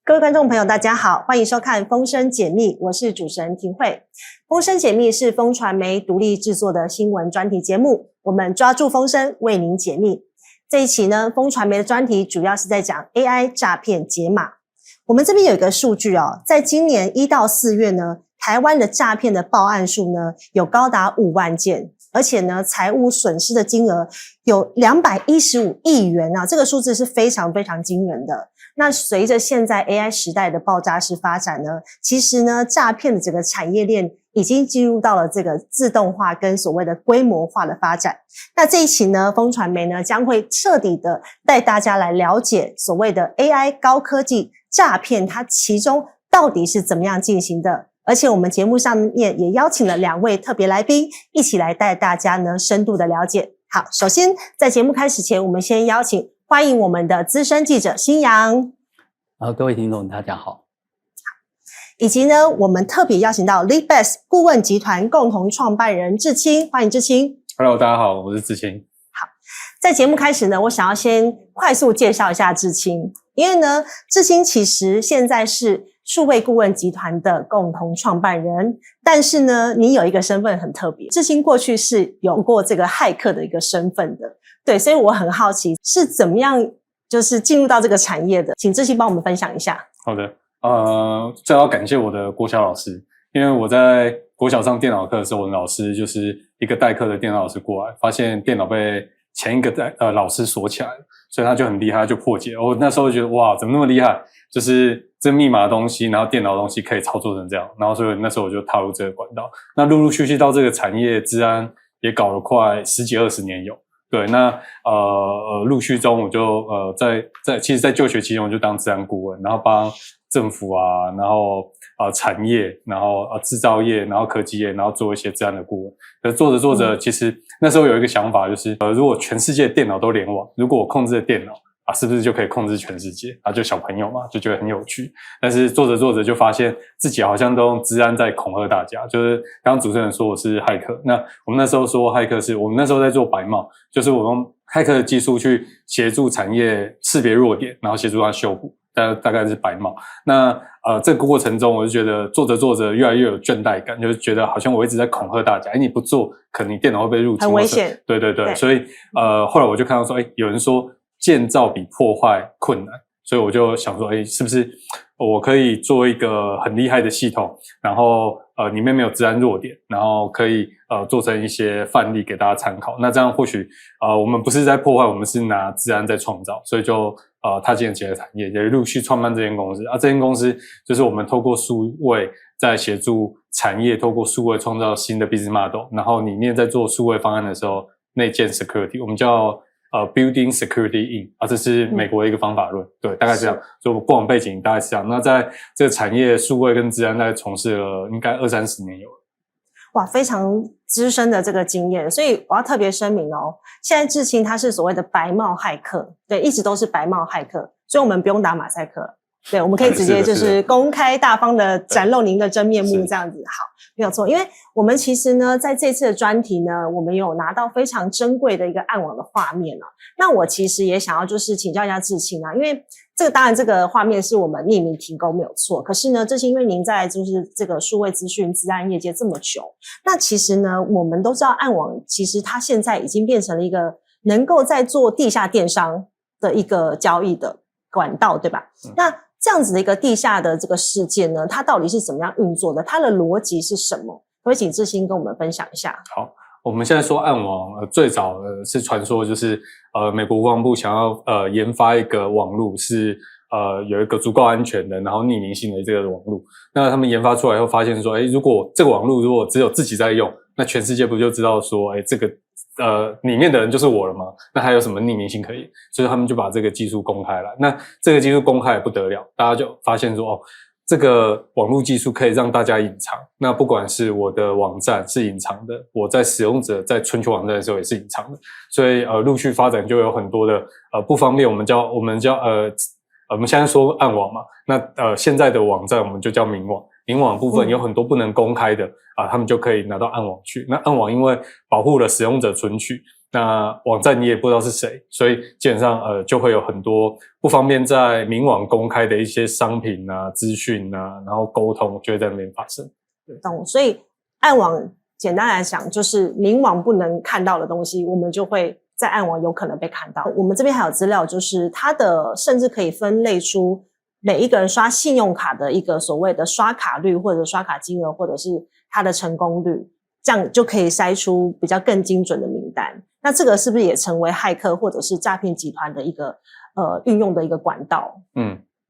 各位观众朋友大家好，欢迎收看风声解密，我是主持人庭慧。风声解密是风传媒独立制作的新闻专题节目，我们抓住风声为您解密。这一期呢，风传媒的专题主要是在讲 AI 诈骗解码。我们这边有一个数据在今年1到4月呢，台湾的诈骗的报案数呢有高达5万件，而且呢财务损失的金额有215亿元这个数字是非常非常惊人的。那随着现在 AI 时代的爆炸式发展呢，其实呢诈骗的整个产业链已经进入到了这个自动化跟所谓的规模化的发展。那这一期呢，风传媒呢将会彻底的带大家来了解所谓的 AI 高科技诈骗，它其中到底是怎么样进行的。而且我们节目上面也邀请了2位特别来宾，一起来带大家呢深度的了解。好，首先在节目开始前，我们先欢迎我们的资深记者新阳。各位听众大家好。以及呢，我们特别邀请到 LeadBest 顾问集团共同创办人志清，欢迎志清。Hello， 大家好，我是志清。好，在节目开始呢，我想要先快速介绍一下志清，因为呢，志清其实现在是数位顾问集团的共同创办人，但是呢，你有一个身份很特别，志清过去是有过这个骇客的一个身份的，对，所以我很好奇是怎么样就是进入到这个产业的，请志清帮我们分享一下。好的，这要感谢我的国小老师，因为我在国小上电脑课的时候，我的老师就是一个代课的电脑老师过来，发现电脑被前一个老师锁起来了，所以他就很厉害，他就破解。我那时候就觉得哇，怎么那么厉害？就是这密码的东西，然后电脑的东西可以操作成这样，然后所以那时候我就踏入这个管道。那陆陆续续到这个产业，治安也搞了快10几20年有。对，那陆续中我就其实在就学期间我就当治安顾问，然后帮政府啊，然后产业，然后制造业，然后科技业，然后做一些治安的顾问。可是做着做着，其实那时候有一个想法，就是如果全世界电脑都联网，如果我控制的电脑是不是就可以控制全世界就小朋友嘛，就觉得很有趣。但是做着做着就发现自己好像都用治安在恐吓大家，就是刚刚主持人说我是骇客，那我们那时候说骇客是我们那时候在做白帽，就是我用骇客的技术去协助产业识别弱点，然后协助它修补，大概是白帽。那这个过程中我就觉得做着做着越来越有倦怠感，就是觉得好像我一直在恐吓大家，你不做可能你电脑会被入侵，很危险。对，所以后来我就看到说有人说建造比破坏困难，所以我就想说是不是我可以做一个很厉害的系统，然后里面没有治安弱点，然后可以做成一些范例给大家参考。那这样或许我们不是在破坏，我们是拿治安在创造，所以就踏进了这个产业，也陆续创办这间公司这间公司就是我们透过数位在协助产业，透过数位创造新的 business model， 然后里面在做数位方案的时候内建 security， 我们叫building security in 这是美国的一个方法论，对，大概这样。所以我过往背景大概是这样。那在这个产业数位跟治安大概从事了应该20-30年有了。哇，非常资深的这个经验，所以我要特别声明现在志清他是所谓的白帽骇客，对，一直都是白帽骇客，所以我们不用打马赛克，对，我们可以直接就是公开大方的展露您的真面目这样子。好，没有错，因为我们其实呢在这次的专题呢，我们有拿到非常珍贵的一个暗网的画面那我其实也想要就是请教一下志清因为当然这个画面是我们匿名提供没有错，可是呢志清因为您在就是这个数位资讯治安业界这么久，那其实呢我们都知道暗网其实它现在已经变成了一个能够在做地下电商的一个交易的管道，对吧？那这样子的一个地下的这个事件呢，它到底是怎么样运作的？它的逻辑是什么？可不可以请志清跟我们分享一下？好，我们现在说暗网最早是传说就是美国国防部想要研发一个网路是有一个足够安全的然后匿名性的这个网路。那他们研发出来以后发现说如果这个网路如果只有自己在用，那全世界不就知道说这个里面的人就是我了吗？那还有什么匿名性可以？所以他们就把这个技术公开了。那这个技术公开也不得了，大家就发现说这个网络技术可以让大家隐藏。那不管是我的网站是隐藏的，我在使用者在春秋网站的时候也是隐藏的。所以陆续发展就有很多的不方便，我们叫我们现在说暗网嘛，那现在的网站我们就叫明网。明网部分有很多不能公开的他们就可以拿到暗网去。那暗网因为保护了使用者存取，那网站你也不知道是谁，所以基本上就会有很多不方便在明网公开的一些商品啊、资讯啊，然后沟通就会在那边发生。懂，所以暗网简单来讲就是明网不能看到的东西，我们就会在暗网有可能被看到。我们这边还有资料，就是它的甚至可以分类出每一个人刷信用卡的一个所谓的刷卡率，或者刷卡金额，或者是它的成功率，这样就可以筛出比较更精准的名单。那这个是不是也成为骇客或者是诈骗集团的一个运用的一个管道？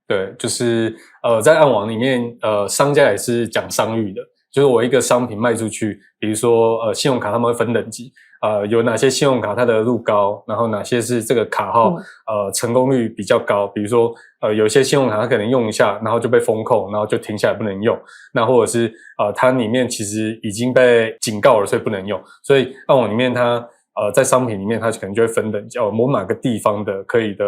对，就是在暗网里面商家也是讲商誉的，就是我一个商品卖出去，比如说信用卡他们会分等级，有哪些信用卡它的入高，然后哪些是这个卡号成功率比较高，比如说有些信用卡它可能用一下然后就被封控，然后就停下来不能用，那或者是它里面其实已经被警告了所以不能用，所以暗网里面它在商品里面它可能就会分等级，某哪个地方的可以的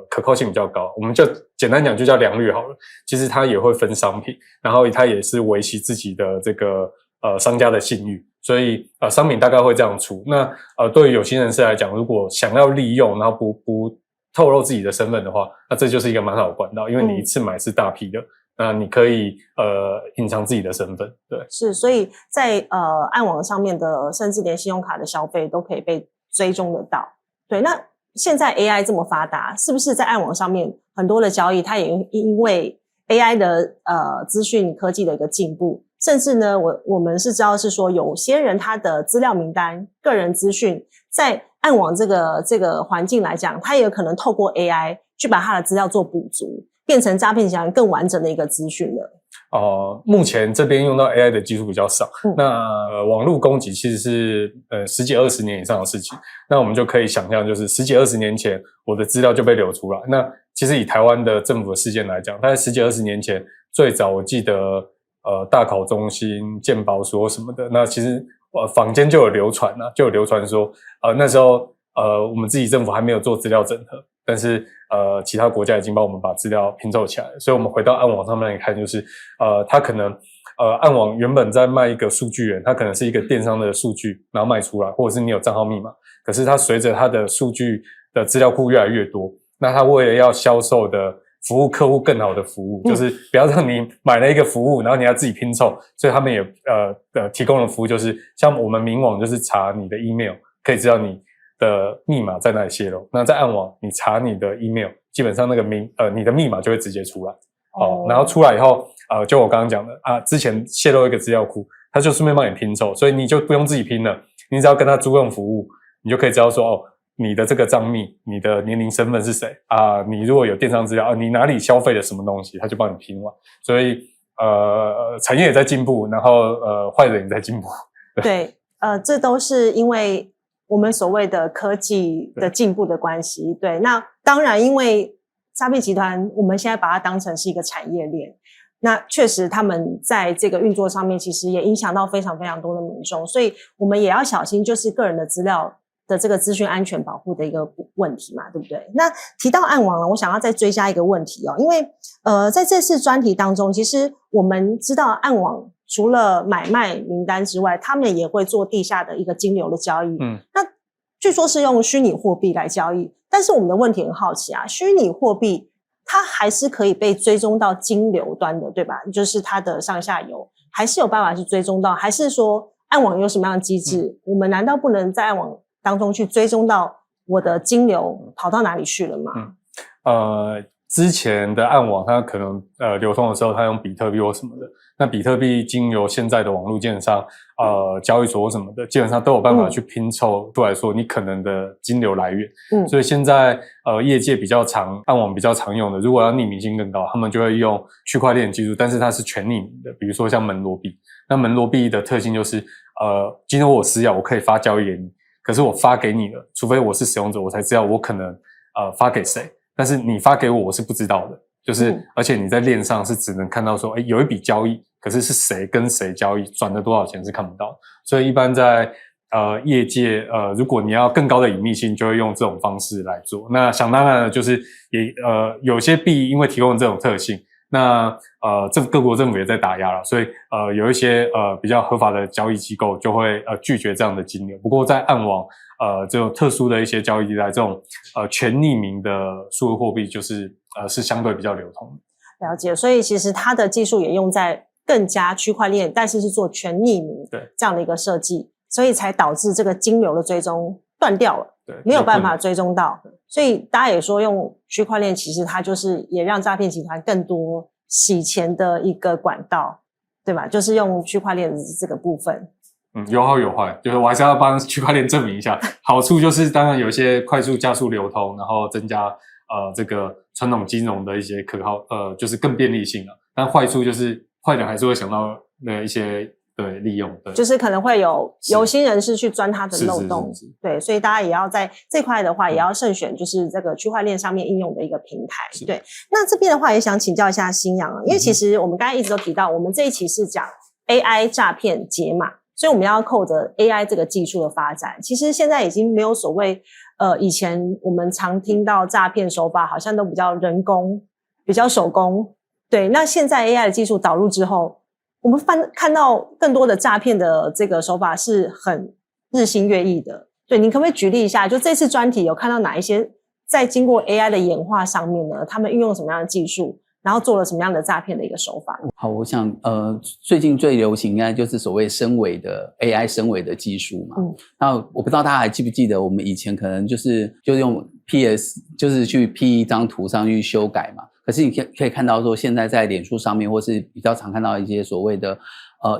可靠性比较高，我们就简单讲就叫良率好了。其实它也会分商品，然后它也是维系自己的这个商家的信誉，所以商品大概会这样出。那对于有心人士来讲，如果想要利用然后不透露自己的身份的话，那这就是一个蛮好的管道，因为你一次买是大批的，那你可以隐藏自己的身份。对，是，所以在暗网上面的甚至连信用卡的消费都可以被追踪得到。对，那现在 AI 这么发达，是不是在暗网上面很多的交易它也因为 AI 的资讯科技的一个进步，甚至呢我们是知道是说有些人他的资料名单个人资讯在暗网这个环境来讲，他也有可能透过 AI 去把他的资料做补足，变成诈骗集团更完整的一个资讯了。目前这边用到 AI 的技术比较少，那网络攻击其实是10几20年以上的事情，那我们就可以想象就是10几20年前我的资料就被流出来。那其实以台湾的政府的事件来讲，大概10几20年前最早我记得大考中心、健保所什么的，那其实坊间就有流传说那时候我们自己政府还没有做资料整合，但是其他国家已经帮我们把资料拼凑起来了，所以我们回到暗网上面来看，就是它可能暗网原本在卖一个数据源，它可能是一个电商的数据，然后卖出来，或者是你有账号密码，可是它随着它的数据的资料库越来越多，那它为了要销售的服务客户更好的服务，就是不要让你买了一个服务，然后你要自己拼凑，所以他们也提供的服务就是像我们明网就是查你的 email， 可以知道你的密码在哪里泄露。那在暗网，你查你的 email， 基本上那个你的密码就会直接出来。然后出来以后，就我刚刚讲的之前泄露一个资料库，它就顺便帮你拼凑，所以你就不用自己拼了，你只要跟他租用服务，你就可以知道说你的这个账密，你的年龄身份是谁你如果有电商资料你哪里消费了什么东西，他就帮你拼完。所以产业也在进步，然后坏人也在进步。对，这都是因为我们所谓的科技的进步的关系。对，那当然因为诈骗集团我们现在把它当成是一个产业链，那确实他们在这个运作上面其实也影响到非常非常多的民众，所以我们也要小心就是个人的资料的这个资讯安全保护的一个问题嘛，对不对？那提到暗网了，我想要再追加一个问题因为在这次专题当中，其实我们知道暗网除了买卖名单之外，他们也会做地下的一个金流的交易。那据说是用虚拟货币来交易，但是我们的问题很好奇虚拟货币它还是可以被追踪到金流端的，对吧？就是它的上下游还是有办法去追踪到，还是说暗网有什么样的机制？我们难道不能在暗网当中去追踪到我的金流跑到哪里去了吗？之前的暗网它可能流通的时候它用比特币或什么的，那比特币经由现在的网络基本上交易所什么的基本上都有办法去拼凑出来说你可能的金流来源。所以现在业界比较暗网比较常用的，如果要匿名性更高，他们就会用区块链技术，但是它是全匿名的，比如说像门罗币。那门罗币的特性就是今天我有私钥，我可以发交易给你，可是我发给你了，除非我是使用者，我才知道我可能发给谁，但是你发给我是不知道的，就是而且你在链上是只能看到说有一笔交易，可是是谁跟谁交易，转了多少钱是看不到的。所以一般在业界如果你要更高的隐秘性，就会用这种方式来做。那想当然的就是也有些币因为提供了这种特性，那各国政府也在打压了，所以有一些比较合法的交易机构就会拒绝这样的金流。不过在暗网这种特殊的一些交易地带，这种全匿名的数位货币就是是相对比较流通的。了解，所以其实它的技术也用在更加区块链，但是是做全匿名这样的一个设计，所以才导致这个金流的追踪断掉了，对，没有办法追踪到。所以大家也说用区块链，其实它就是也让诈骗集团更多洗钱的一个管道，对吧？就是用区块链的这个部分。有好有坏，就是我还是要帮区块链证明一下。好处就是当然有一些快速加速流通，然后增加这个传统金融的一些可靠就是更便利性了。但坏处就是坏人还是会想到一些对利用，对，就是可能会有有心人士去钻它的漏洞，是对，所以大家也要在这块的话，也要慎选，就是这个区块链上面应用的一个平台。对，那这边的话也想请教一下新阳啊，因为其实我们刚才一直都提到，我们这一期是讲 AI 诈骗解码，所以我们要扣着 AI 这个技术的发展。其实现在已经没有所谓以前我们常听到诈骗手法好像都比较人工、比较手工。对，那现在 AI 的技术导入之后，我们看到更多的诈骗的这个手法是很日新月异的。对，你可不可以举例一下，就这次专题有看到哪一些在经过 AI 的演化上面呢，他们运用什么样的技术，然后做了什么样的诈骗的一个手法？好，我想最近最流行应该就是所谓深伪的 AI 深伪的技术嘛。那我不知道大家还记不记得，我们以前可能就是用 PS 就是去 P 一张图上去修改嘛。可是你可以看到说，现在在脸书上面，或是比较常看到一些所谓的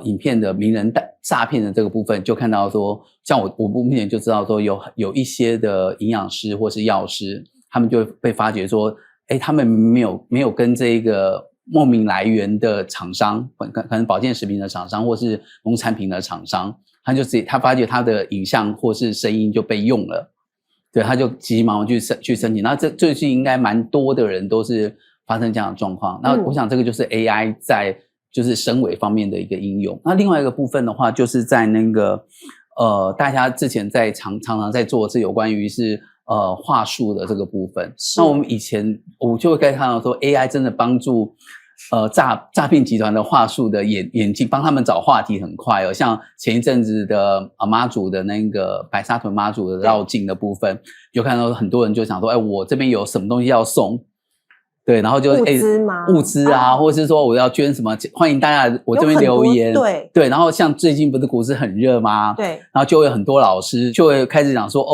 影片的名人诈骗的这个部分，就看到说，像我目前就知道说有一些的营养师或是药师，他们就被发觉说，他们没有跟这个莫名来源的厂商，可能保健食品的厂商或是农产品的厂商，他发觉他的影像或是声音就被用了，对，他就急急忙忙去申请。那最近应该蛮多的人都是发生这样的状况。那我想这个就是 AI 在就是深伪方面的一个应用。那另外一个部分的话，就是在那个大家之前常常在做是有关于是话术的这个部分。那我们以前我就会看到说 AI 真的帮助诈骗集团的话术的演进，帮他们找话题很快哦。像前一阵子的妈祖的那个白沙屯妈祖的绕境的部分，就看到很多人就想说，我这边有什么东西要送。对，然后就物资啊，或者是说我要捐什么，欢迎大家我这边留言。对，然后像最近不是股市很热吗？对，然后就会很多老师就会开始讲说，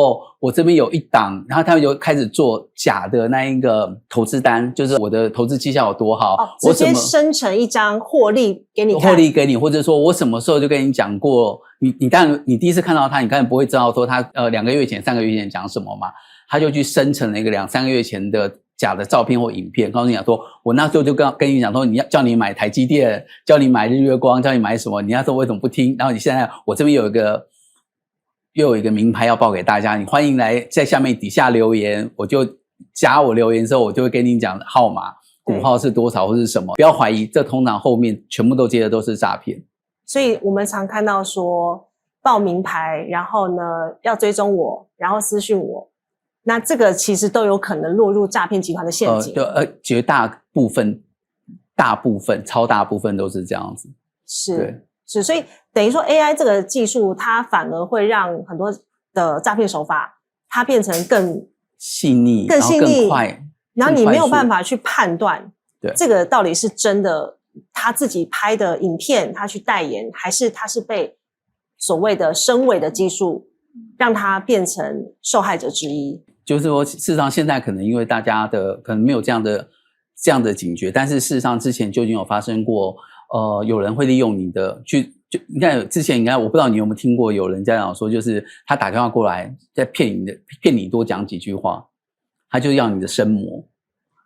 我这边有一档，然后他们就开始做假的那一个投资单，就是我的投资绩效有多好，直接生成一张获利给你看，获利给你，或者说我什么时候就跟你讲过，你当然你第一次看到他，你当然不会知道说他2个月前、3个月前讲什么嘛，他就去生成了一个2-3个月前的假的照片或影片，告诉你讲说，我那时候就跟你讲说，叫你买台积电，叫你买日月光，叫你买什么，你那时候为什么不听？然后你现在我这边又有一个名牌要报给大家，你欢迎来在下面底下留言，我就加我留言之后，我就会跟你讲号码，股号是多少或是什么，不要怀疑，这通常后面全部都接的都是诈骗。所以我们常看到说报名牌，然后呢要追踪我，然后私讯我。那这个其实都有可能落入诈骗集团的陷阱。绝大部分、超大部分都是这样子。是，所以等于说 AI 这个技术，它反而会让很多的诈骗手法，它变成更细腻、更快，然后你没有办法去判断，对这个到底是真的他自己拍的影片，他去代言，还是他是被所谓的深伪的技术让他变成受害者之一。就是说事实上现在可能因为大家的可能没有这样的警觉，但是事实上之前就已经有发生过有人会利用你的你看之前应该我不知道你有没有听过有人家讲说，就是他打电话过来在骗你多讲几句话，他就要你的声模。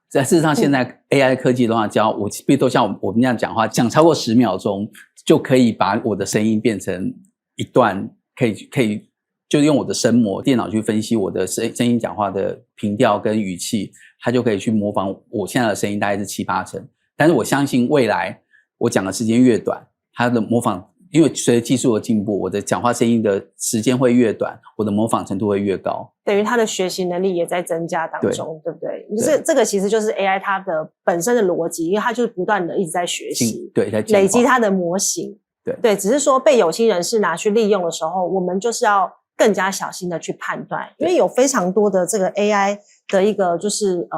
在事实上现在 AI 科技的话，教我比如说像我们这样讲话讲超过10秒钟就可以把我的声音变成一段，可以就是用我的声模电脑去分析我的声音讲话的频调跟语气，它就可以去模仿我现在的声音大概是7-8成。但是我相信未来我讲的时间越短，它的模仿因为随着技术的进步，我的讲话声音的时间会越短，我的模仿程度会越高，等于它的学习能力也在增加当中， 对不对？这个其实就是 AI 它的本身的逻辑，因为它就是不断的一直在学习，对，在进化累积它的模型。对，只是说被有心人士拿去利用的时候，我们就是要更加小心的去判断，因为有非常多的这个 AI 的一个就是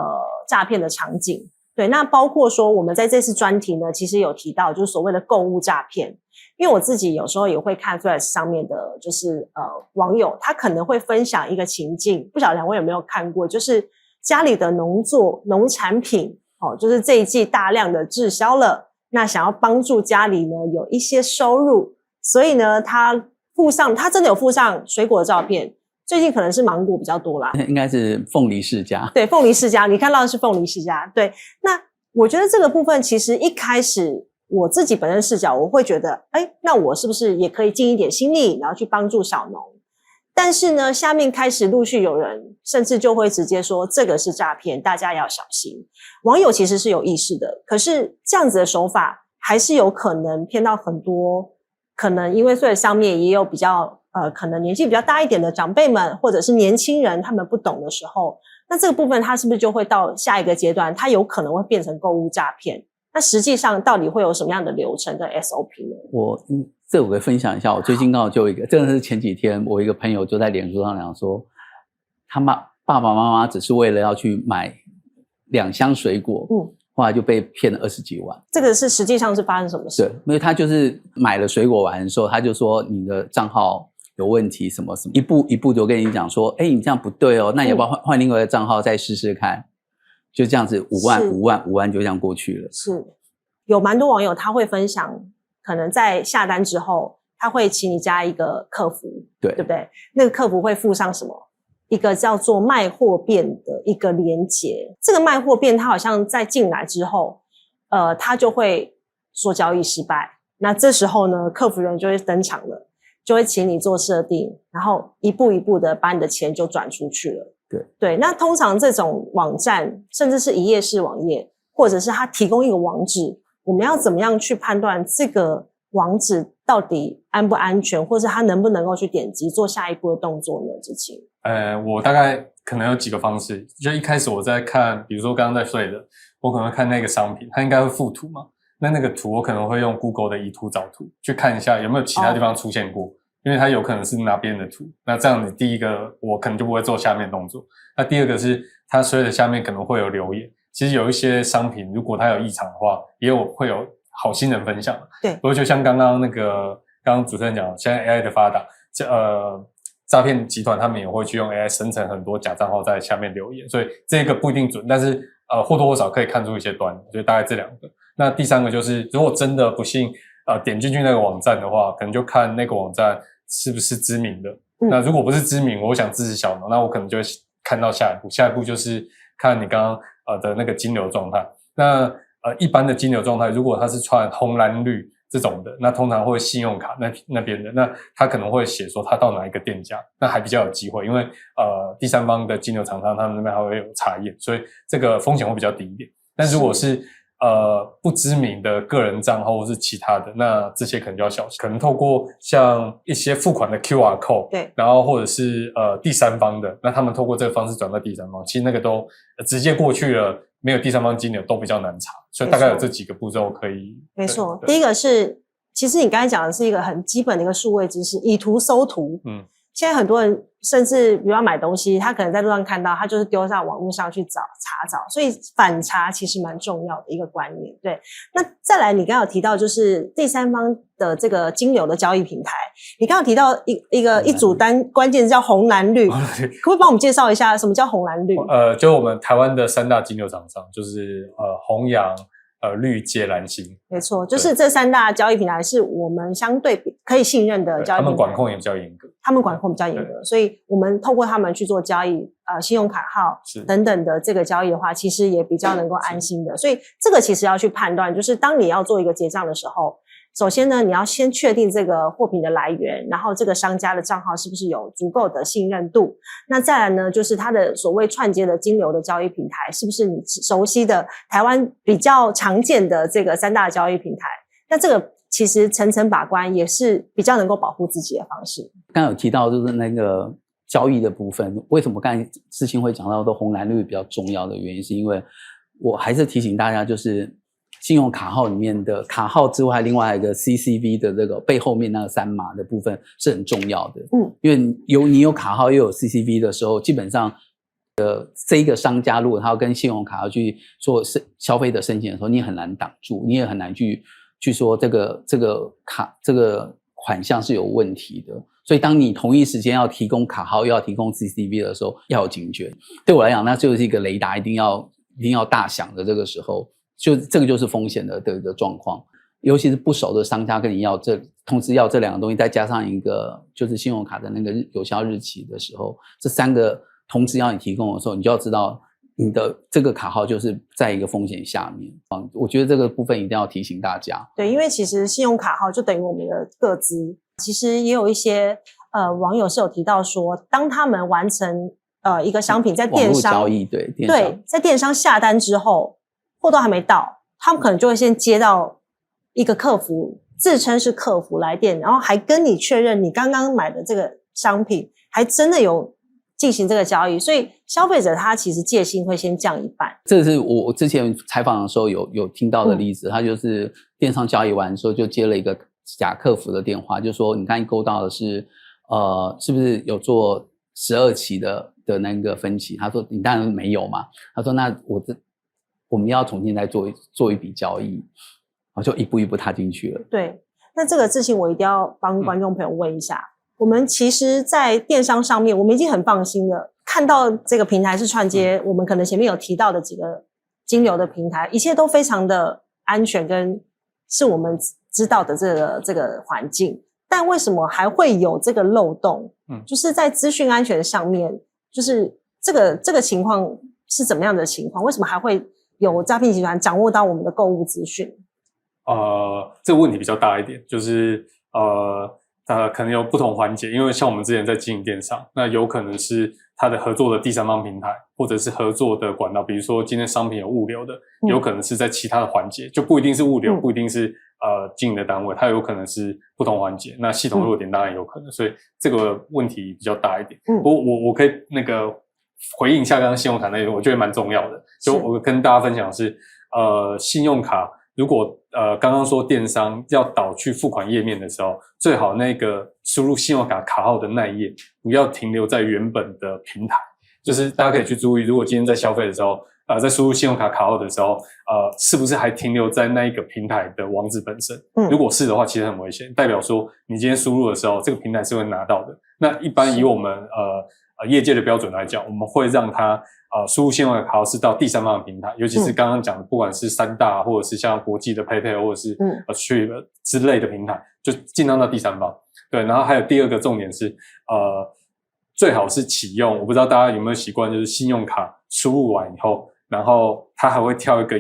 诈骗的场景。对，那包括说我们在这次专题呢，其实有提到就是所谓的购物诈骗，因为我自己有时候也会看 Threads 上面的就是网友，他可能会分享一个情境，不晓得两位有没有看过，就是家里的农产品就是这一季大量的滞销了，那想要帮助家里呢有一些收入，所以呢他真的有附上水果的照片，最近可能是芒果比较多啦，应该是凤梨世家。对，凤梨世家，你看到的是凤梨世家。对，那我觉得这个部分其实一开始我自己本身视角，我会觉得，那我是不是也可以尽一点心力，然后去帮助小农？但是呢，下面开始陆续有人，甚至就会直接说这个是诈骗，大家要小心。网友其实是有意识的，可是这样子的手法还是有可能骗到很多，可能因为所以上面也有比较可能年纪比较大一点的长辈们，或者是年轻人，他们不懂的时候，那这个部分它是不是就会到下一个阶段，它有可能会变成购物诈骗？那实际上到底会有什么样的流程跟 SOP 呢？这我可以分享一下，我最近刚好就有一个，真的是前几天我一个朋友就在脸书上讲说，他爸爸妈妈只是为了要去买2箱水果，后来就被骗了20几万。这个是实际上是发生什么事？对，因为他就是买了水果完的时候，他就说你的账号有问题什么什么，一步一步就跟你讲说，你这样不对哦，那你要不要换另外一个账号再试试看？就这样子5万就这样过去了。是，有蛮多网友他会分享，可能在下单之后，他会请你加一个客服，对不对？那个客服会附上什么？一个叫做卖货变的一个连结。这个卖货变他好像在进来之后，他就会说交易失败。那这时候呢，客服人就会登场了，就会请你做设定，然后一步一步的把你的钱就转出去了。对，那通常这种网站，甚至是一页式网页，或者是他提供一个网址，我们要怎么样去判断这个网址到底安不安全，或是他能不能够去点击做下一步的动作呢？志勤，我大概可能有几个方式，就一开始我在看，比如说刚刚在睡的，我可能会看那个商品，它应该会附图嘛，那个图我可能会用 Google 的以图找图去看一下有没有其他地方出现过。因为它有可能是拿别人的图，那这样子第一个我可能就不会做下面动作。那第二个是它随着下面可能会有留言，其实有一些商品如果它有异常的话，会有好心人分享。对，不过就像刚刚主持人讲，现在 AI 的发达，诈骗集团他们也会去用 AI 生成很多假账号在下面留言，所以这个不一定准，但是或多或少可以看出一些端倪，所以大概这2个。那第3个就是如果真的不幸点进去那个网站的话，可能就看那个网站是不是知名的。那如果不是知名，我想支持小农，那我可能就会看到下一步就是看你刚刚的那个金流状态。那一般的金流状态，如果它是串红蓝绿这种的，那通常会信用卡那边的，那他可能会写说他到哪一个店家，那还比较有机会，因为第三方的金流厂商他们那边还会有查验，所以这个风险会比较低一点。但如果是不知名的个人账号或是其他的，那这些可能就要小心，可能透过像一些付款的 QR code， 对，然后或者是第三方的，那他们透过这个方式转到第三方，其实那个都直接过去了，没有第三方金流都比较难查，所以大概有这几个步骤可以。没错，第一个是，其实你刚才讲的是一个很基本的一个数位知识，以图搜图。现在很多人甚至比如要买东西，他可能在路上看到，他就是丢上网络上去查找，所以反查其实蛮重要的一个观念。对，那再来你刚刚有提到就是第三方的这个金流的交易平台，你刚刚有提到一组关键字叫红蓝绿，可不可以帮我们介绍一下什么叫红蓝绿？就我们台湾的3大金流厂商，就是宏洋、绿界、蓝星。没错，就是这3大交易平台是我们相对可以信任的交易平台，他们管控也比较严格。所以我们透过他们去做交易，信用卡号等等的这个交易的话，其实也比较能够安心的。所以这个其实要去判断，就是当你要做一个结账的时候，首先呢，你要先确定这个货品的来源，然后这个商家的账号是不是有足够的信任度。那再来呢，就是它的所谓串接的金流的交易平台，是不是你熟悉的台湾比较常见的这个3大交易平台。那这个其实层层把关也是比较能够保护自己的方式。刚刚有提到就是那个交易的部分，为什么刚才志清会讲到的红蓝绿比较重要的原因，是因为我还是提醒大家，就是信用卡号里面的卡号之外，另外还有一个 CCV 的这个背后面那个3码的部分是很重要的。因为你有卡号又有 CCV 的时候，基本上这一个商家如果他要跟信用卡要去做消费的申请的时候，你也很难挡住，你也很难去说这个款项是有问题的。所以当你同一时间要提供卡号又要提供 CCV 的时候，要有警觉。对我来讲，那就是一个雷达一定要大响的这个时候，就这个就是风险的一个状况。尤其是不熟的商家跟你要同时要这2个东西，再加上一个就是信用卡的那个有效日期的时候，这3个同时要你提供的时候，你就要知道你的这个卡号就是在一个风险下面。我觉得这个部分一定要提醒大家。对，因为其实信用卡号就等于我们的个资。其实也有一些网友是有提到说，当他们完成一个商品在电商网络交易，对，在电商下单之后，货都还没到，他们可能就会先接到一个客服，自称是客服来电，然后还跟你确认你刚刚买的这个商品还真的有进行这个交易，所以消费者他其实戒心会先降一半。这是我之前采访的时候有听到的例子，他就是电商交易完的时候就接了一个假客服的电话，就说你刚才勾到的是是不是有做12期的那个分期？他说你当然没有嘛。他说那我们要重新再做一笔交易，然后就一步一步踏进去了。对，那这个事情我一定要帮观众朋友问一下。我们其实在电商上面我们已经很放心了，看到这个平台是串接我们可能前面有提到的几个金流的平台，一切都非常的安全跟是我们知道的这个环境，但为什么还会有这个漏洞？就是在资讯安全上面，就是这个情况是怎么样的情况？为什么还会有诈骗集团掌握到我们的购物资讯？这个问题比较大一点，就是可能有不同环节，因为像我们之前在经营电商，那有可能是它的合作的第三方平台，或者是合作的管道，比如说今天商品有物流的，有可能是在其他的环节，就不一定是物流，不一定是经营的单位，它有可能是不同环节，那系统弱点当然有可能，所以这个问题比较大一点。我可以那个回应一下刚刚信用卡那一点，我觉得蛮重要的。就我跟大家分享的是，信用卡如果刚刚说电商要导去付款页面的时候，最好那个输入信用卡卡号的那一页不要停留在原本的平台，就是大家可以去注意，如果今天在消费的时候，在输入信用卡卡号的时候，是不是还停留在那一个平台的网址本身？如果是的话，其实很危险，代表说你今天输入的时候，这个平台是会拿到的。那一般以我们业界的标准来讲，我们会让它输入信用卡卡号是到第三方的平台，尤其是刚刚讲的，不管是3大或者是像国际的 PayPal 或者是Stripe 之类的平台，就尽量到第三方。对，然后还有第二个重点是最好是启用，我不知道大家有没有习惯，就是信用卡输入完以后，然后它还会跳一个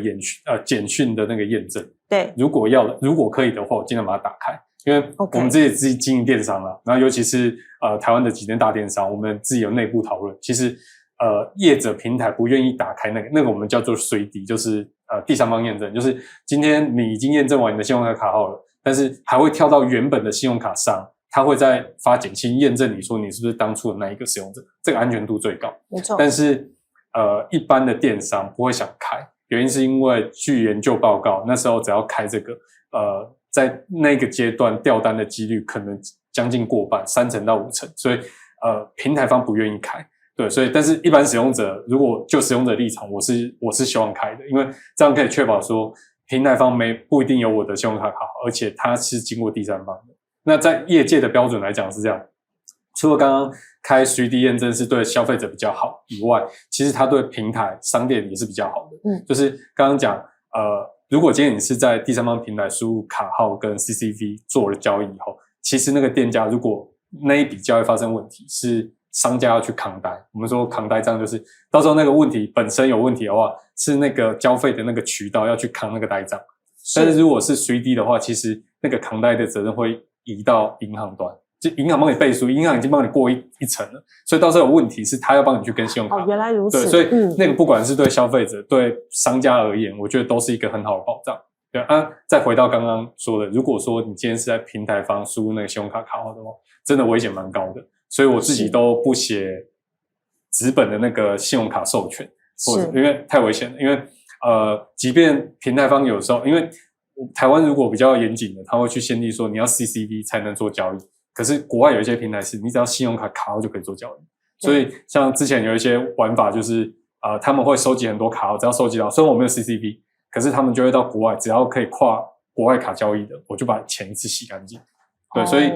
简讯的那个验证。对，如果可以的话，我尽量把它打开。因为我们自己经营电商啦，然后尤其是台湾的几间大电商，我们自己有内部讨论，其实业者平台不愿意打开那个我们叫做随滴，就是第三方验证，就是今天你已经验证完你的信用卡卡号了，但是还会跳到原本的信用卡上，它会再发简讯验证你说你是不是当初的那一个使用者，这个安全度最高。没错。但是一般的电商不会想开，原因是因为据研究报告，那时候只要开这个在那个阶段掉单的几率可能将近过半，30%到50%，所以平台方不愿意开。对，所以但是一般使用者如果就使用者立场，我是希望开的，因为这样可以确保说平台方不一定有我的信用卡卡号，而且它是经过第三方的。那在业界的标准来讲是这样，除了刚刚开3D 验证是对消费者比较好以外，其实它对平台商店也是比较好的。就是刚刚讲如果今天你是在第三方平台输入卡号跟 CCV 做了交易以后，其实那个店家如果那一笔交易发生问题，是商家要去扛单。我们说扛单账就是到时候那个问题本身有问题的话，是那个交费的那个渠道要去扛那个呆账。但是如果是3D 的话，其实那个扛单的责任会移到银行端，就银行帮你背书，银行已经帮你过一层了，所以到时候有问题是他要帮你去跟信用卡。原来如此。对，所以那个不管是对消费者对商家而言，我觉得都是一个很好的保障。对啊，再回到刚刚说的，如果说你今天是在平台方输入那个信用卡卡号的话，真的危险蛮高的，所以我自己都不写纸本的那个信用卡授权，或者因为太危险了。因为即便平台方有时候，因为台湾如果比较严谨的，他会去限定说你要 CCV 才能做交易，可是国外有一些平台是你只要信用卡卡号就可以做交易，所以像之前有一些玩法就是他们会收集很多卡号，只要收集到，虽然我没有 CCV， 可是他们就会到国外，只要可以跨国外卡交易的，我就把钱一次洗干净。对，所以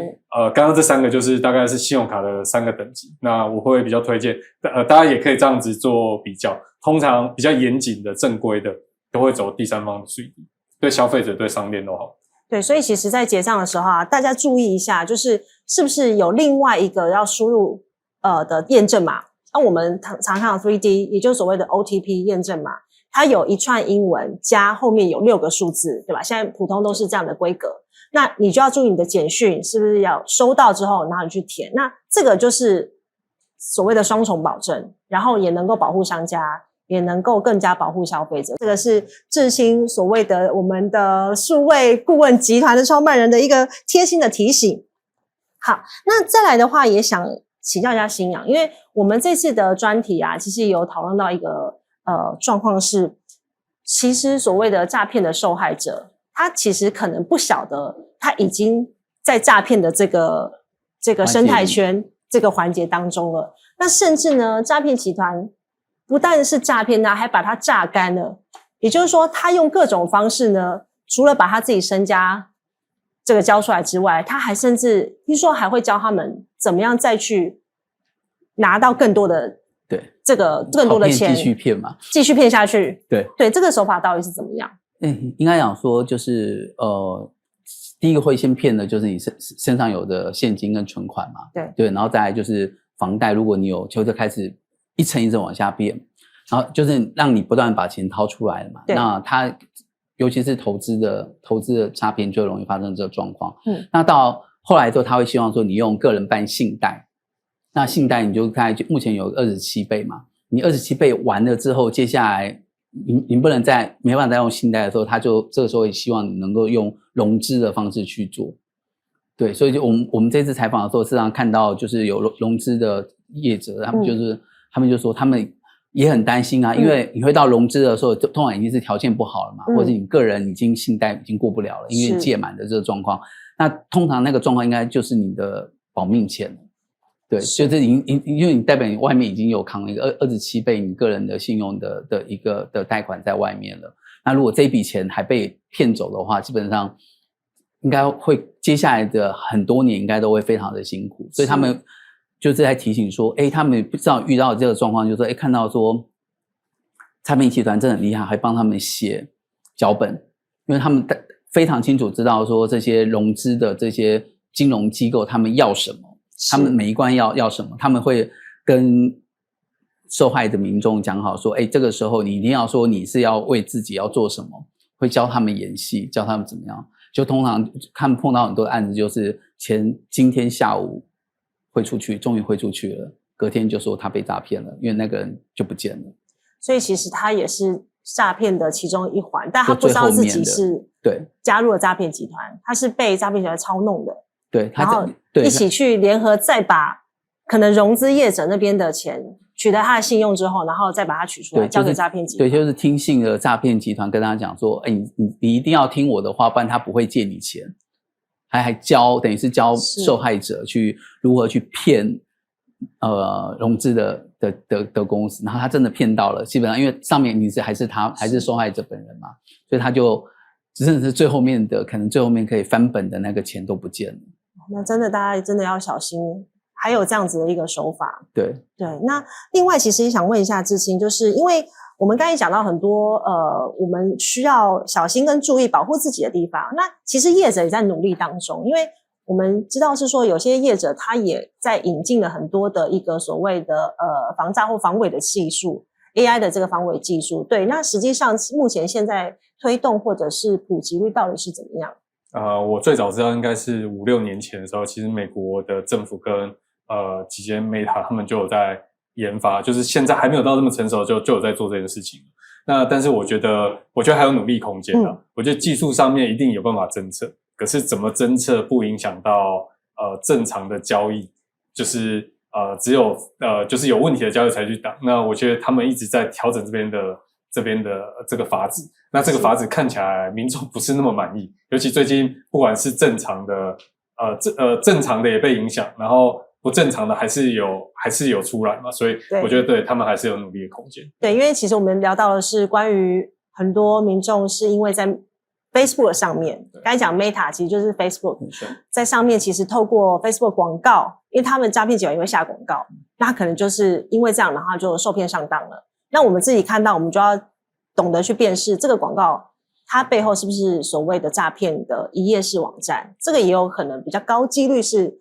刚刚这3个就是大概是信用卡的3个等级。那我会比较推荐大家也可以这样子做比较。通常比较严谨的正规的都会走第三方的税率，对消费者对商店都好。对，所以其实在结账的时候啊，大家注意一下，就是是不是有另外一个要输入的验证码。那我们常看到 3D 也就是所谓的 OTP 验证码，它有一串英文加后面有6个数字，对吧？现在普通都是这样的规格。那你就要注意你的简讯是不是要收到之后，然后你去填。那这个就是所谓的双重保证，然后也能够保护商家，也能够更加保护消费者。这个是致新所谓的我们的数位顾问集团的创办人的一个贴心的提醒。好，那再来的话也想请教一下新阳，因为我们这次的专题啊，其实有讨论到一个状况是，其实所谓的诈骗的受害者，他其实可能不晓得他已经在诈骗的这个生态圈这个环节当中了。那甚至呢，诈骗集团不但是诈骗他，还把他榨干了。也就是说，他用各种方式呢，除了把他自己身家这个交出来之外，他还甚至听说还会教他们怎么样再去拿到更多的这个更多的钱，继续骗嘛，继续骗下去。对，这个手法到底是怎么样？应该讲说就是第一个会先骗的就是你身上有的现金跟存款嘛，对，然后再来就是房贷，如果你有就开始一层一层往下变，然后就是让你不断把钱掏出来了嘛。那他尤其是投资的诈骗就容易发生这个状况。那到后来之后，他会希望说你用个人办信贷，那信贷你就看目前有27倍嘛，你27倍完了之后，接下来你不能没办法再用信贷的时候，他就这个时候也希望你能够用融资的方式去做。对，所以就我们这次采访的时候，事实上看到就是有融资的业者，他们就说他们也很担心啊，因为你会到融资的时候，通常已经是条件不好了嘛，或者你个人已经信贷已经过不了了，因为届满的这个状况，那通常那个状况应该就是你的保命钱了。对，就是因为你代表你外面已经有扛了一个27倍你个人的信用的一个的贷款在外面了。那如果这笔钱还被骗走的话，基本上应该会接下来的很多年应该都会非常的辛苦。所以他们就是在提醒说，他们不知道遇到这个状况，就是说，看到说诈骗集团真的很厉害，还帮他们写脚本，因为他们非常清楚知道说这些融资的这些金融机构他们要什么。他们每一关要什么，他们会跟受害的民众讲好说，这个时候你一定要说你是要为自己要做什么，会教他们演戏，教他们怎么样。就通常看碰到很多的案子，就是今天下午会出去，终于会出去了，隔天就说他被诈骗了，因为那个人就不见了。所以其实他也是诈骗的其中一环，但他不知道自己是加入了诈骗集团，他是被诈骗集团操弄的。对，然后一起去联合，再把可能融资业者那边的钱取得他的信用之后，然后再把它取出来交给诈骗集团。对，就是听信的诈骗集团跟他讲说，你一定要听我的话，不然他不会借你钱。还等于是教受害者去如何去骗融资的公司，然后他真的骗到了，基本上因为上面你还是受害者本人嘛，所以他就真的是可能最后面可以翻本的那个钱都不见了。那真的大家真的要小心，还有这样子的一个手法。对，那另外其实也想问一下致新，就是因为我们刚才讲到很多我们需要小心跟注意保护自己的地方，那其实业者也在努力当中，因为我们知道是说有些业者他也在引进了很多的一个所谓的防诈或防伪的技术， AI 的这个防伪技术。对，那实际上目前现在推动或者是普及率到底是怎么样？我最早知道应该是5-6年前的时候，其实美国的政府跟几间 Meta 他们就有在研发，就是现在还没有到这么成熟，就有在做这件事情。那但是我觉得还有努力空间啊。我觉得技术上面一定有办法侦测，可是怎么侦测不影响到正常的交易，就是只有就是有问题的交易才去挡。那我觉得他们一直在调整这边的这个法子，那这个法子看起来民众不是那么满意，尤其最近不管是正常的正常的也被影响，然后不正常的还是有出来嘛，所以我觉得对他们还是有努力的空间。对，因为其实我们聊到的是关于很多民众是因为在 Facebook 上面，刚才讲 Meta 其实就是 Facebook， 在上面其实透过 Facebook 广告，因为他们诈骗集团也会下广告，那他可能就是因为这样，然后就受骗上当了。那我们自己看到，我们就要懂得去辨识这个广告它背后是不是所谓的诈骗的一页式网站，这个也有可能比较高几率是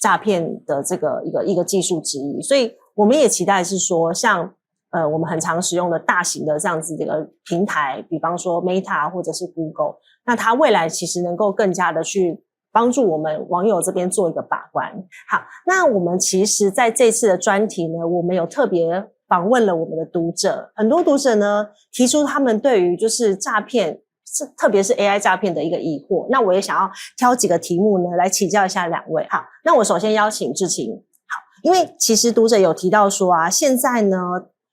诈骗的这个一个技术之一。所以我们也期待是说，像我们很常使用的大型的这样子的一个平台，比方说 Meta 或者是 Google， 那它未来其实能够更加的去帮助我们网友这边做一个把关。好，那我们其实在这次的专题呢，我们有特别访问了我们的读者，很多读者呢提出他们对于就是诈骗，特别是 AI 诈骗的一个疑惑。那我也想要挑几个题目呢来请教一下两位。好，那我首先邀请志勤。好，因为其实读者有提到说啊，现在呢，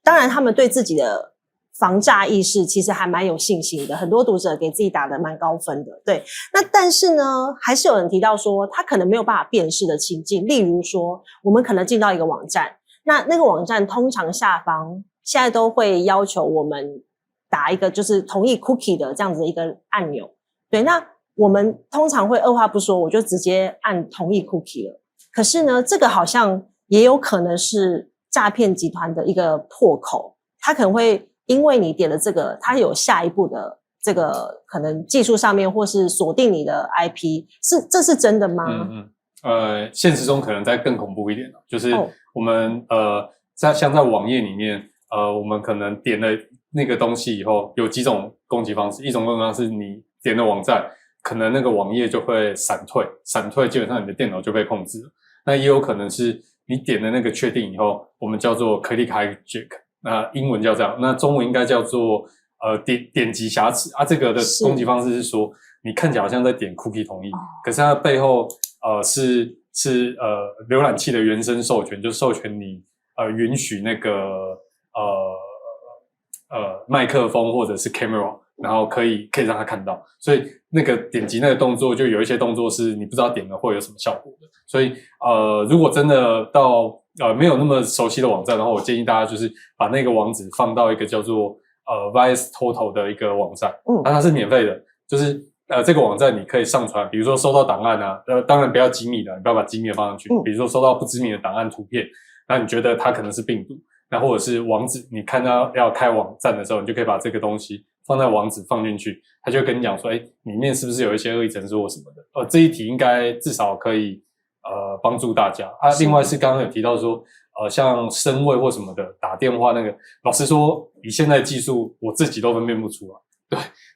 当然他们对自己的防诈意识其实还蛮有信心的，很多读者给自己打得蛮高分的。对，那但是呢，还是有人提到说他可能没有办法辨识的情境，例如说我们可能进到一个网站，那个网站通常下方现在都会要求我们打一个就是同意 cookie 的这样子的一个按钮。对，那我们通常会二话不说我就直接按同意 cookie 了。可是呢，这个好像也有可能是诈骗集团的一个破口，他可能会因为你点了这个，他有下一步的这个可能技术上面或是锁定你的 IP， 这是真的吗？现实中可能再更恐怖一点，就是我们像在网页里面，我们可能点了那个东西以后，有几种攻击方式。一种攻击方式，你点了网站，可能那个网页就会闪退，基本上你的电脑就被控制了。那也有可能是你点了那个确定以后，我们叫做 click hijack， 那英文叫这样，那中文应该叫做点击瑕疵啊。这个的攻击方式是说，你看起来好像在点 cookie 同意，可是它背后是浏览器的原生授权，就是授权你允许那个麦克风或者是 camera， 然后可以让他看到，所以那个点击那个动作就有一些动作是你不知道点了会有什么效果的。所以如果真的到没有那么熟悉的网站的话，我建议大家就是把那个网址放到一个叫做VSTotal 的一个网站，那它是免费的，就是这个网站你可以上传，比如说收到档案啊，当然不要机密的，你不要把机密的放上去，比如说收到不知名的档案图片，那你觉得它可能是病毒，那或者是网址，你看到要开网站的时候，你就可以把这个东西放在网址放进去，它就会跟你讲说，里面是不是有一些恶意程式或什么的。这一题应该至少可以帮助大家啊。另外是刚刚有提到说，像声位或什么的打电话那个，老实说，以现在技术，我自己都分辨不出来。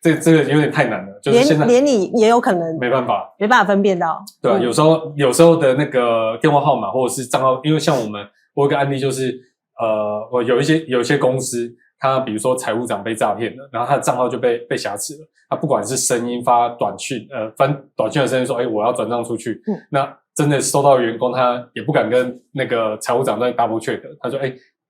对，这个有点太难了，就是现在连你也有可能没办法分辨到。对啊，有时候的那个电话号码或者是账号，因为像我有个案例就是，我有一些公司，他比如说财务长被诈骗了，然后他的账号就被挟持了。他不管是声音发短讯，发短讯的声音说，我要转账出去，那真的收到员工他也不敢跟那个财务长再 double check， 他说，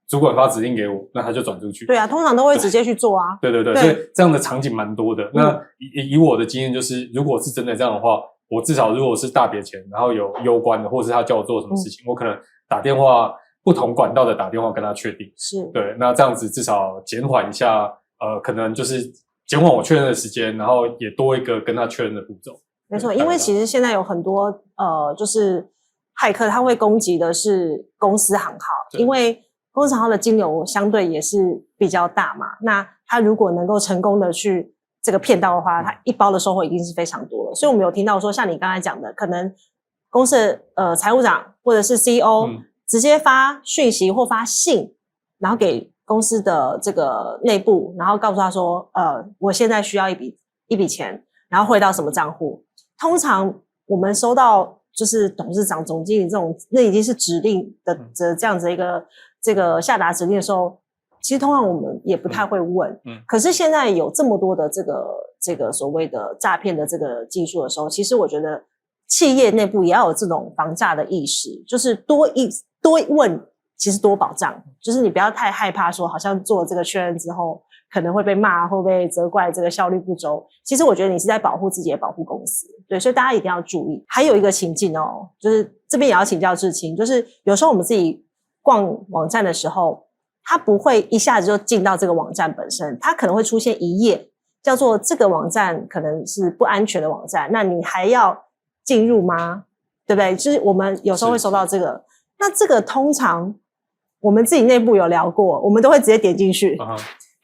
主管发指令给我，那他就转出去。对啊，通常都会直接去做啊。对，所以这样的场景蛮多的。那以我的经验就是，如果是真的这样的话，我至少如果是大笔钱，然后有攸关的，或是他叫我做什么事情，我可能打电话不同管道的打电话跟他确定。是。对，那这样子至少减缓一下，可能就是减缓我确认的时间，然后也多一个跟他确认的步骤。没错，因为其实现在有很多就是骇客他会攻击的是公司行号，因为公司行号的金流相对也是比较大嘛，那他如果能够成功的去这个骗到的话，他一包的收获一定是非常多的。所以我们有听到说，像你刚才讲的，可能公司的财务长或者是 CEO 直接发讯息或发信，然后给公司的这个内部，然后告诉他说，我现在需要一笔钱，然后汇到什么账户。通常我们收到就是董事长、总经理这种，那已经是指令的这样子一个这个下达指令的时候，其实通常我们也不太会问，可是现在有这么多的这个所谓的诈骗的这个技术的时候，其实我觉得企业内部也要有这种防诈的意识，就是多问，其实多保障，就是你不要太害怕说好像做了这个确认之后可能会被骂，会被责怪这个效率不周，其实我觉得你是在保护自己，也保护公司。对，所以大家一定要注意。还有一个情境哦，就是这边也要请教志清，就是有时候我们自己逛网站的时候，它不会一下子就进到这个网站本身，它可能会出现一页叫做这个网站可能是不安全的网站，那你还要进入吗？对不对？就是我们有时候会收到这个，那这个通常我们自己内部有聊过，我们都会直接点进去。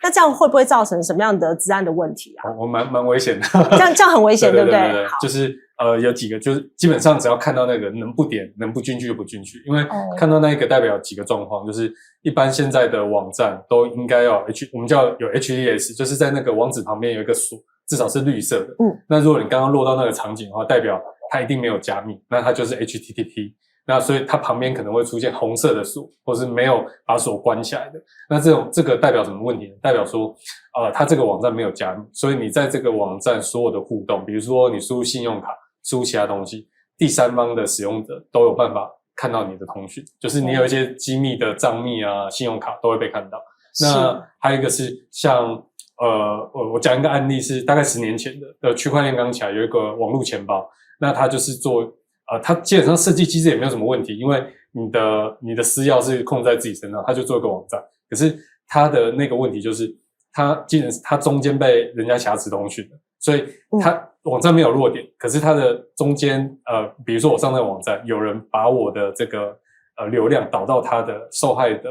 那这样会不会造成什么样的治安的问题啊？我蛮危险的，这样很危险，对不对？对，就是有几个，就是基本上只要看到那个能不点能不进去就不进去，因为看到那个代表几个状况，就是一般现在的网站都应该要我们叫有 HTTPS， 就是在那个网址旁边有一个锁，至少是绿色的。那如果你刚刚落到那个场景的话，代表它一定没有加密，那它就是 HTTP。那所以它旁边可能会出现红色的锁，或是没有把锁关起来的。那这个代表什么问题呢？代表说，它这个网站没有加密，所以你在这个网站所有的互动，比如说你输入信用卡、输入其他东西，第三方的使用者都有办法看到你的通讯，就是你有一些机密的账密啊、信用卡都会被看到。那还有一个是像我讲一个案例是大概10年前的区块链刚起来有一个网络钱包，那它就是做它基本上设计机制也没有什么问题，因为你的私钥是控制在自己身上，它就做一个网站。可是它的那个问题就是它中间被人家挟持通讯了，所以它网站没有弱点，可是它的中间比如说我上那个网站，有人把我的这个流量导到他的受害的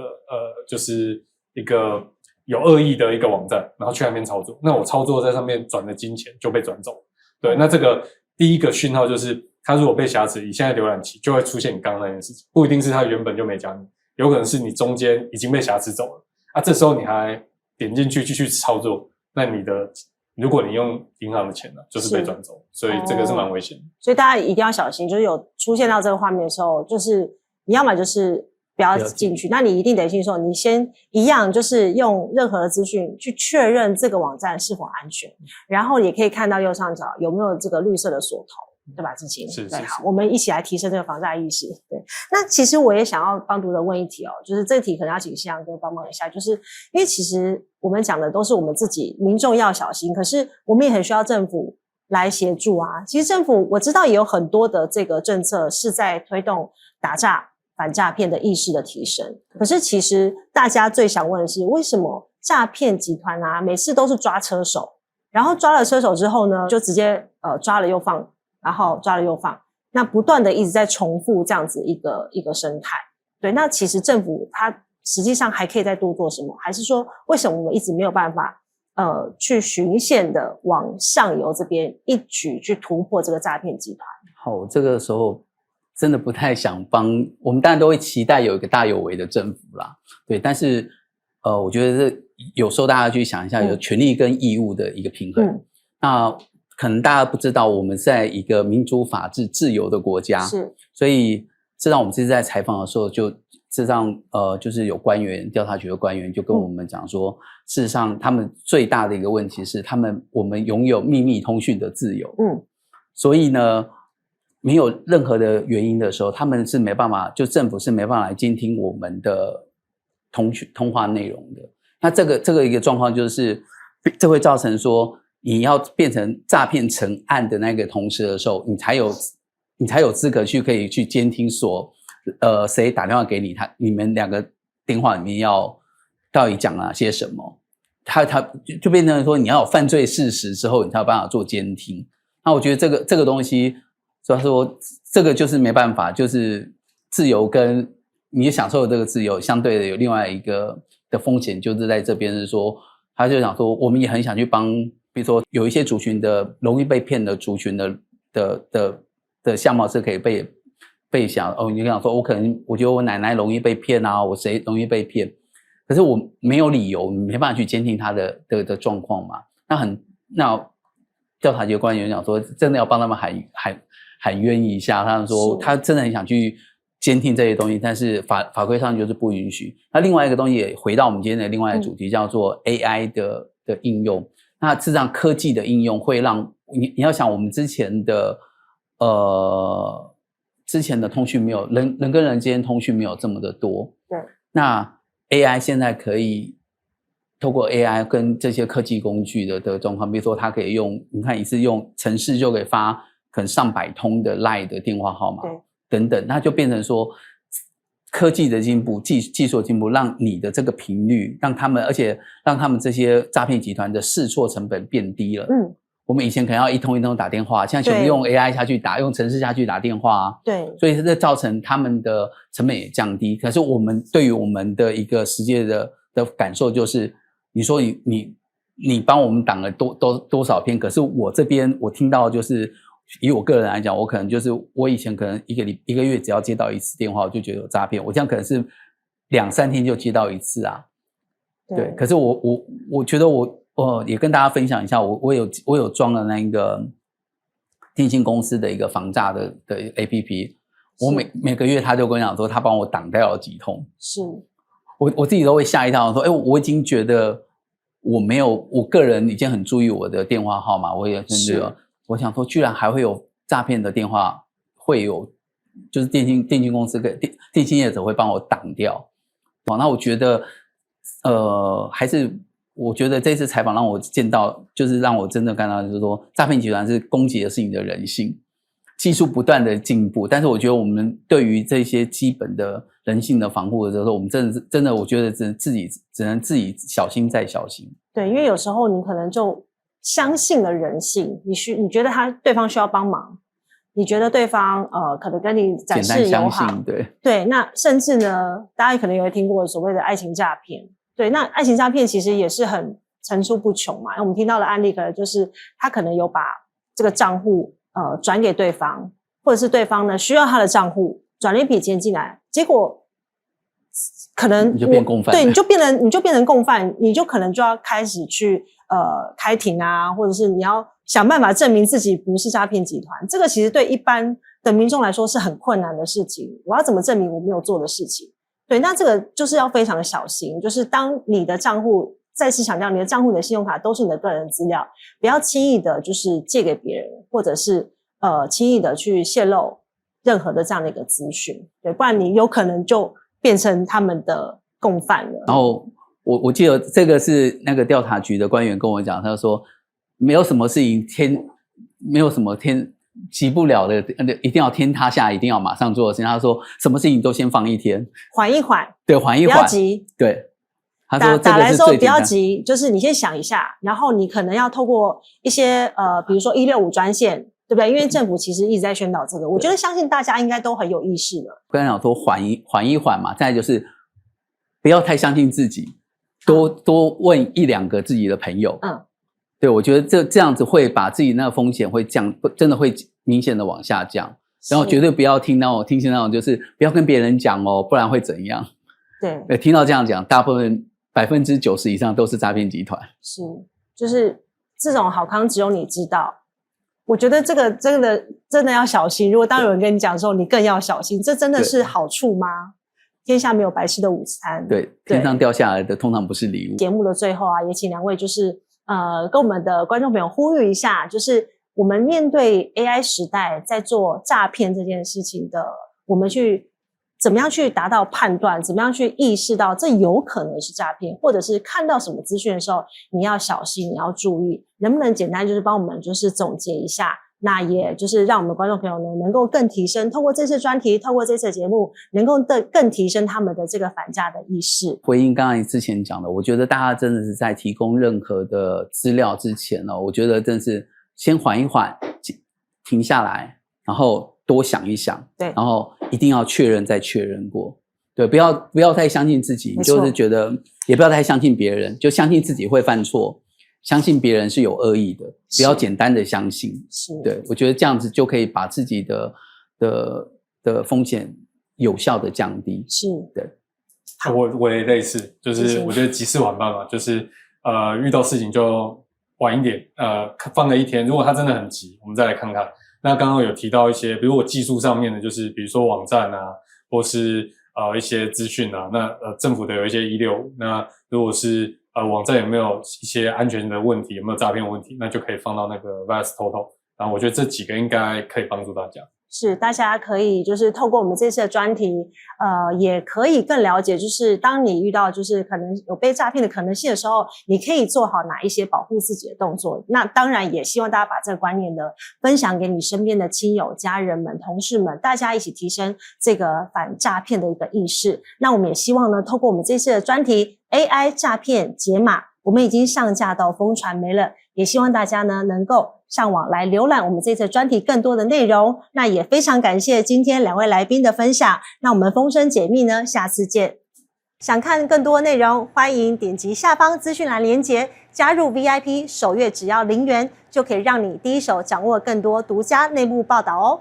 就是一个有恶意的一个网站，然后去那边操作，那我操作在上面转的金钱就被转走。对，那这个第一个讯号就是它如果被挟持，以现在浏览器就会出现你刚刚那件事情，不一定是它原本就没加密，有可能是你中间已经被挟持走了啊，这时候你还点进去继续操作，那如果你用银行的钱呢，就是被转走，所以这个是蛮危险的。所以大家一定要小心，就是有出现到这个画面的时候，就是你要么就是不要进去，那你一定得信说，你先一样就是用任何的资讯去确认这个网站是否安全，然后也可以看到右上角有没有这个绿色的锁头。对吧，志清？对，好，我们一起来提升这个防诈意识。对，那其实我也想要帮读者问一题哦，就是这题可能要请夕阳哥帮忙一下，就是因为其实我们讲的都是我们自己民众要小心，可是我们也很需要政府来协助啊。其实政府我知道也有很多的这个政策是在推动打诈、反诈骗的意识的提升，可是其实大家最想问的是，为什么诈骗集团啊每次都是抓车手，然后抓了车手之后呢，就直接抓了又放。然后抓了又放，那不断的一直在重复这样子一个生态。对，那其实政府它实际上还可以再多做什么？还是说为什么我们一直没有办法去循线的往上游这边一举去突破这个诈骗集团？好，这个时候真的不太想帮，我们当然都会期待有一个大有为的政府啦，对，但是我觉得这有时候大家去想一下，有权利跟义务的一个平衡。那可能大家不知道，我们在一个民主、法治、自由的国家，是，所以这让我们这次在采访的时候，就是有官员，调查局的官员就跟我们讲说，事实上他们最大的一个问题是，我们拥有秘密通讯的自由，所以呢，没有任何的原因的时候，他们是没办法，就政府是没办法来监听我们的通话内容的。那这个一个状况就是，这会造成说，你要变成诈骗成案的那个同时的时候，你才有资格可以去监听说，谁打电话给你，你们两个电话里面到底讲了些什么，他就变成说你要有犯罪事实之后，你才有办法做监听。那我觉得这个东西，所以说这个就是没办法，就是自由跟你享受的这个自由，相对的有另外一个的风险，就是在这边是说，他就想说，我们也很想去帮。比如说有一些族群的容易被骗的族群的相貌是可以被想你想说我觉得我奶奶容易被骗啊，我谁容易被骗，可是我没有理由，没办法去监听他的状况嘛。那调查局官员讲说，真的要帮他们喊冤一下，他说他真的很想去监听这些东西，但是法规上就是不允许。那另外一个东西也回到我们今天的另外一个主题，叫做 AI 的应用。那事实上科技的应用会让你要想，我们之前的通讯没有人跟人之间通讯没有这么的多。对。那 AI 现在可以透过 AI 跟这些科技工具的状况，比如说它可以用，你看一次用程式就可以发可能上百通的 LINE 的电话号码，等等，那就变成说科技的进步、技术的进步，让你的这个频率，而且让他们这些诈骗集团的试错成本变低了。我们以前可能要一通一通打电话，现在全部用 AI 下去打，用程式下去打电话啊。对，所以这造成他们的成本也降低。可是我们对于我们的一个实际的感受就是，你说你帮我们挡了多少篇，可是我这边我听到就是。以我个人来讲，我可能就是我以前可能一个月只要接到一次电话，我就觉得有诈骗。我这样可能是2-3天就接到一次啊。对，可是我觉得我也跟大家分享一下，我有装了那个电信公司的一个防诈的 APP， 我每个月他就跟我讲说他帮我挡掉了几通。是，我自己都会吓一跳，说我已经觉得我个人已经很注意我的电话号码，我也甚至我想说，居然还会有诈骗的电话，会有就是电信公司跟电信业者会帮我挡掉。那我觉得，还是我觉得这次采访让我见到，就是让我真的看到，就是说诈骗集团是攻击的是你的人性，技术不断的进步，但是我觉得我们对于这些基本的人性的防护的时候，我们真的，我觉得只能自己小心再小心。对，因为有时候你可能就相信了人性，你觉得对方需要帮忙，你觉得对方可能跟你展示友好，对，那甚至呢，大家可能也会听过所谓的爱情诈骗，对，那爱情诈骗其实也是很层出不穷嘛。我们听到的案例可能就是他可能有把这个账户转给对方，或者是对方呢需要他的账户转了一笔钱进来，结果可能你就变共犯，对，你就变成共犯，你就可能就要开始去开庭啊，或者是你要想办法证明自己不是诈骗集团。这个其实对一般的民众来说是很困难的事情。我要怎么证明我没有做的事情？对，那这个就是要非常的小心。就是当你的账户，再次强调，你的账户、你的信用卡都是你的个人资料，不要轻易的就是借给别人，或者是轻易的去泄露任何的这样的一个资讯。对，不然你有可能就变成他们的共犯了。然后我记得这个是那个调查局的官员跟我讲，他说没有什么事情急不了的，一定要天塌下，一定要马上做的事情。他说什么事情都先放一天，缓一缓，对，缓一缓，不要急，对。他说打来的时候不要急，就是你先想一下，然后你可能要透过一些比如说165专线，对不对？因为政府其实一直在宣导这个，我觉得相信大家应该都很有意识的。刚才讲说缓一缓嘛，再来就是不要太相信自己。多问1-2个自己的朋友，对，我觉得这样子会把自己那个风险会真的会明显的往下降。然后绝对不要听信那种就是不要跟别人讲哦，不然会怎样？对，听到这样讲，大部分90%以上都是诈骗集团。是，就是这种好康只有你知道。我觉得这个真的要小心。如果当有人跟你讲的时候，你更要小心。这真的是好处吗？天下没有白吃的午餐，对，天上掉下来的通常不是礼物。节目的最后啊，也请2位就是跟我们的观众朋友呼吁一下，就是我们面对 AI 时代在做诈骗这件事情的，我们怎么样去达到判断，怎么样去意识到这有可能是诈骗，或者是看到什么资讯的时候你要小心，你要注意。能不能简单就是帮我们就是总结一下，那也就是让我们的观众朋友呢能够更提升，透过这次专题，透过这次的节目，能够更提升他们的这个反诈的意识。回应刚才之前讲的，我觉得大家真的是在提供任何的资料之前我觉得真的是先缓一缓，停下来，然后多想一想，对，然后一定要确认再确认过，对，不要太相信自己，就是觉得也不要太相信别人，就相信自己会犯错。相信别人是有恶意的，不要简单的相信。是，对，我觉得这样子就可以把自己的风险有效的降低。是，对。我也类似，就是我觉得急事晚办嘛，就是遇到事情就晚一点，放了一天。如果他真的很急，我们再来看看。那刚刚有提到一些，比如我技术上面的，就是比如说网站啊，或是一些资讯啊，那政府的有一些165，那如果是网站有没有一些安全的问题，有没有诈骗问题，那就可以放到那个 VirusTotal， 然后我觉得这几个应该可以帮助大家。是，大家可以就是透过我们这次的专题，也可以更了解，就是当你遇到就是可能有被诈骗的可能性的时候，你可以做好哪一些保护自己的动作。那当然也希望大家把这个观念呢分享给你身边的亲友、家人们、同事们，大家一起提升这个反诈骗的一个意识。那我们也希望呢，透过我们这次的专题 AI 诈骗解码，我们已经上架到风传媒了，也希望大家呢能够上网来浏览我们这次专题更多的内容。那也非常感谢今天2位来宾的分享。那我们风声解密呢，下次见。想看更多内容，欢迎点击下方资讯栏连结，加入 VIP， 首月只要0元，就可以让你第一手掌握更多独家内幕报道哦。